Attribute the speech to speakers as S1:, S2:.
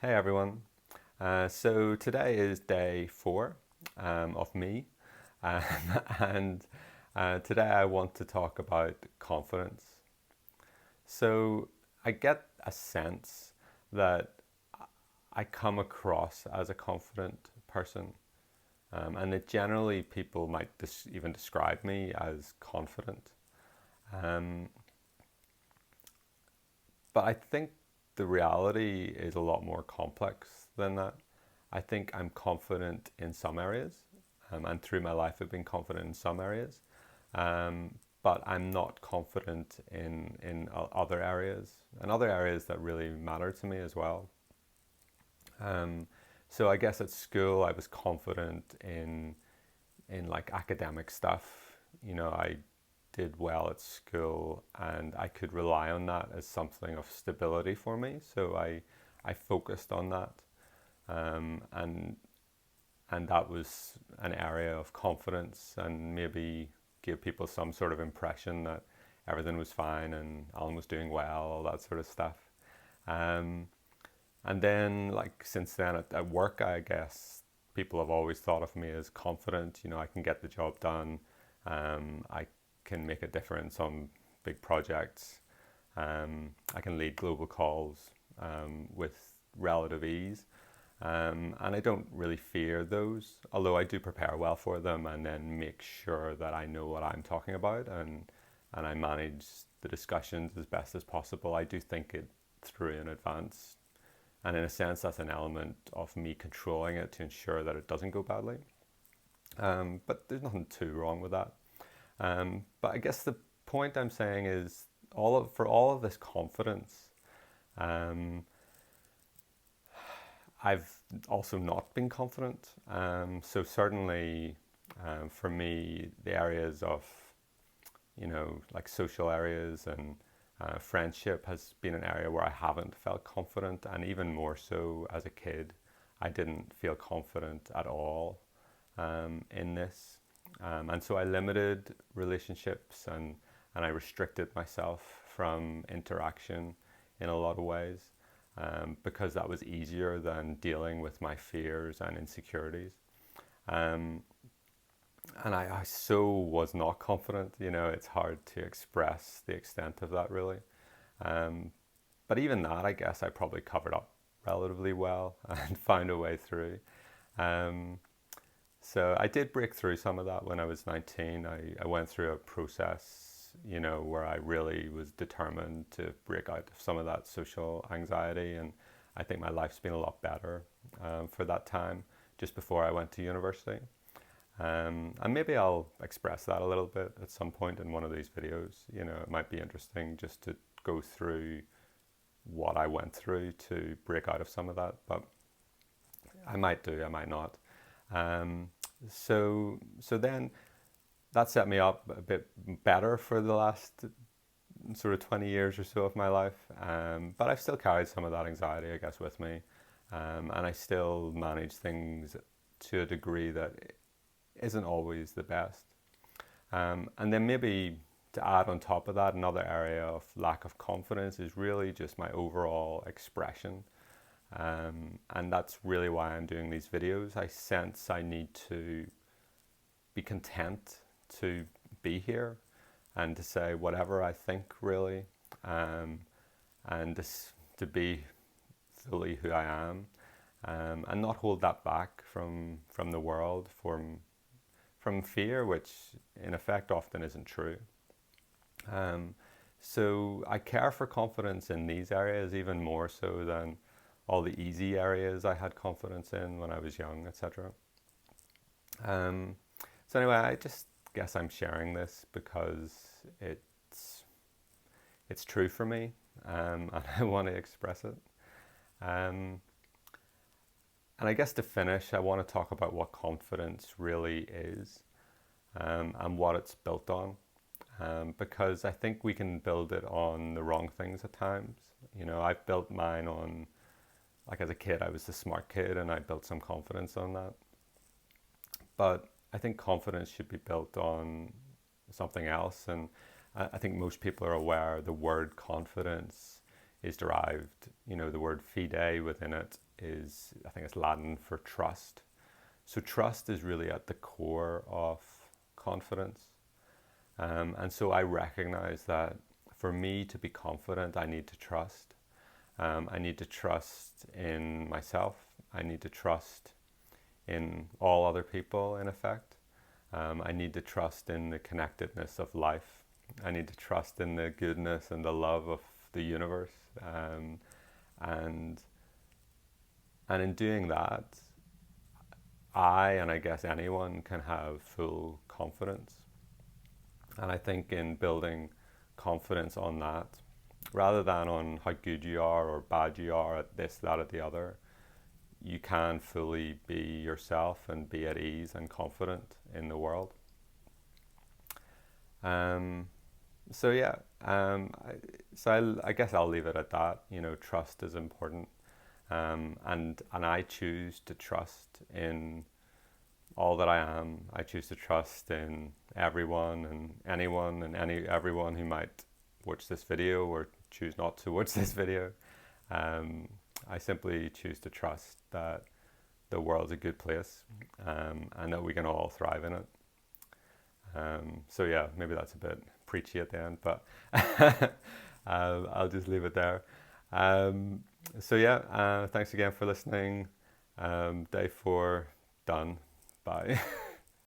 S1: Hey everyone. So today is day 4 of me, um, and today I want to talk about confidence. So I get a sense that I come across as a confident person, and that generally people might even describe me as confident. Um, but I think the reality is a lot more complex than that. I think I'm confident in some areas, and through my life I've been confident in some areas, but I'm not confident in other areas and other areas that really matter to me as well. Um, so I guess at school I was confident in like academic stuff. I did well at school and I could rely on that as something of stability for me. So I focused on that, and that was an area of confidence and maybe give people some sort of impression that everything was fine and Alan was doing well, all that sort of stuff. Um, and then, like, since then at work, I guess people have always thought of me as confident. I can get the job done. I can make a difference on big projects. I can lead global calls with relative ease. And I don't really fear those, although I do prepare well for them and then make sure that I know what I'm talking about, and I manage the discussions as best as possible. I do think it through in advance. And in a sense, that's an element of me controlling it to ensure that it doesn't go badly. But there's nothing too wrong with that. But I guess the point I'm saying is for all of this confidence, um, I've also not been confident. So certainly, for me, the areas of, like social areas and friendship has been an area where I haven't felt confident, and even more so as a kid, I didn't feel confident at all in this. And so I limited relationships, and I restricted myself from interaction in a lot of ways, because that was easier than dealing with my fears and insecurities. Um, and I so was not confident. It's hard to express the extent of that, really. Um, but even that, I guess I probably covered up relatively well and found a way through. Um, so I did break through some of that when I was 19. I went through a process, where I really was determined to break out of some of that social anxiety. And I think my life's been a lot better for that time, just before I went to university. And maybe I'll express that a little bit at some point in one of these videos. It might be interesting just to go through what I went through to break out of some of that. But I might do, I might not. Um, so then that set me up a bit better for the last sort of 20 years or so of my life. But I've still carried some of that anxiety, I guess, with me. And I still manage things to a degree that isn't always the best. And then maybe to add on top of that, another area of lack of confidence is really just my overall expression. And that's really why I'm doing these videos. I sense I need to be content to be here and to say whatever I think, really, um, and to be fully who I am, and not hold that back from the world, from fear, which in effect often isn't true. Um, so I care for confidence in these areas even more so than all the easy areas I had confidence in when I was young, etc. Um, so anyway, I just guess I'm sharing this because it's true for me, and I want to express it. Um, and I guess to finish, I want to talk about what confidence really is, and what it's built on. Because I think we can build it on the wrong things at times. I've built mine on, like, as a kid, I was the smart kid and I built some confidence on that. But I think confidence should be built on something else. And I think most people are aware the word confidence is derived, the word fide within it is, I think it's Latin for trust. So trust is really at the core of confidence. And so I recognize that for me to be confident, I need to trust. I need to trust in myself. I need to trust in all other people, in effect. I need to trust in the connectedness of life. I need to trust in the goodness and the love of the universe. And and in doing that, and I guess anyone can have full confidence. And I think in building confidence on that, rather than on how good you are or bad you are at this, that, or the other, you can fully be yourself and be at ease and confident in the world. Um, so yeah, I guess I'll leave it at that. You know, trust is important, and I choose to trust in all that I am. I choose to trust in everyone and anyone and everyone who might watch this video or choose not to watch this video. I simply choose to trust that the world's a good place, and that we can all thrive in it. So yeah, maybe that's a bit preachy at the end, but I'll just leave it there. So yeah, thanks again for listening. Day 4 done. Bye.